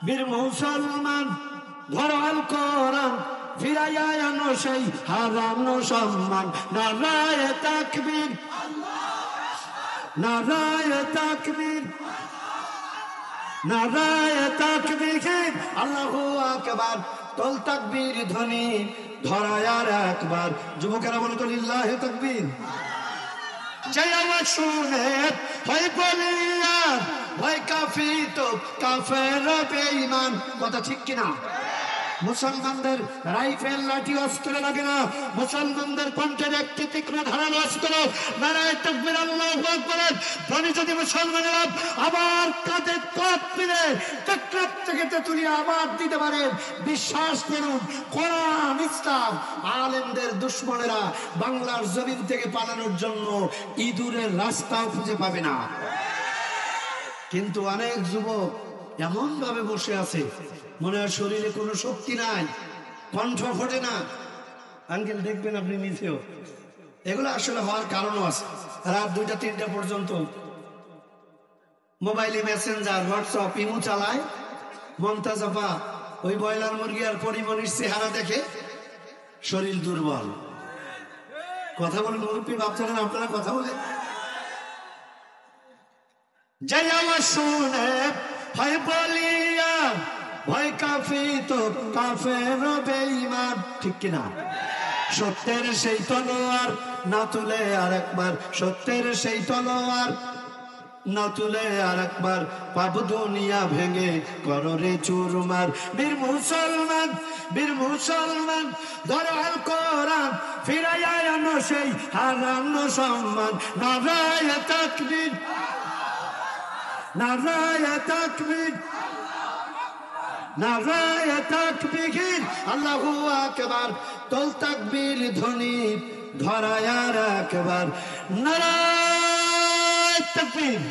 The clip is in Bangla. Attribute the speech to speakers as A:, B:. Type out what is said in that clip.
A: বীর মুসলমান ধরো আল কোরআন, ফিরাইয়া আনো সেই হারানো সম্মান। নারায়ে তাকবীর, নারায়ে তাকবীর, নারায়ে তাকবীর, আল্লাহু আকবার। তোল তাকবীর ধ্বনি ধরায় আর একবার। যুবকেরা বলো তো লিল্লাহি তাকবীর। যে আওয়াজ শুনে হয় বলিয়ার, হয় কাফি তো কাফের বেঈমান। কথা ঠিক কিনা? মুসলমানদের রাইফেল লাঠি অস্ত্র লাগে না, মুসলমানদের কণ্ঠের একটি তীক্ষ্ণ ধারালো অস্ত্র নারায়ে তাকবীর, আল্লাহু আকবার ধ্বনি যদি মুসলমানেরা আবার কাঁধে কাঁধ মিলে চক্রাত থেকে তুলে আবার দিতে পারে, বিশ্বাস করুন কোরআন ইসলাম আলেমদের দুশমনেরা বাংলার জমিন থেকে পালানোর জন্য ইঁদুরের রাস্তাও খুঁজে পাবে না। কিন্তু অনেক যুবক এমন ভাবে বসে আছে, মনে হয় শরীরে কোনো শক্তি নাই, কণ্ঠ ফোটে না। আঙ্কেল দেখবেন আপনি নিচেও, এগুলো আসলে হওয়ার কারণও আছে। রাত 2টা-3টা পর্যন্ত মোবাইলে মেসেঞ্জার, হোয়াটসঅ্যাপ, ইমো চালায়। মমতাজা ওই ব্রয়লার মুরগি আর পরিমণির চেহারা দেখে শরীর দুর্বল। কথা বলেন মুরব্বী, ভাবছেন আপনারা কথা বলে। জয় আওয়াজ শুনে হয় বলিয়া, ভয় কাফি তো কাফের বেঈমান। ঠিক কিনা? সত্যের সেই তলোয়ার না তুলে আর একবার, সত্যের সেই তলোয়ার না তুলে আর একবার, পাপ দুনিয়া ভেঙে কররে চুরমার। বীর মুসলমান, বীর মুসলমান ধরো আল কোরআন, ফিরাইয়া আনো সেই হারানো সম্মান। নারায়ে তাকবীর, নারায়ে তাকবীর, নারায়ে তাকবীর, আল্লাহু আকবার। তোল তাকবীর ধ্বনি ধরায় আর একবার। নারায়ে তাকবীর।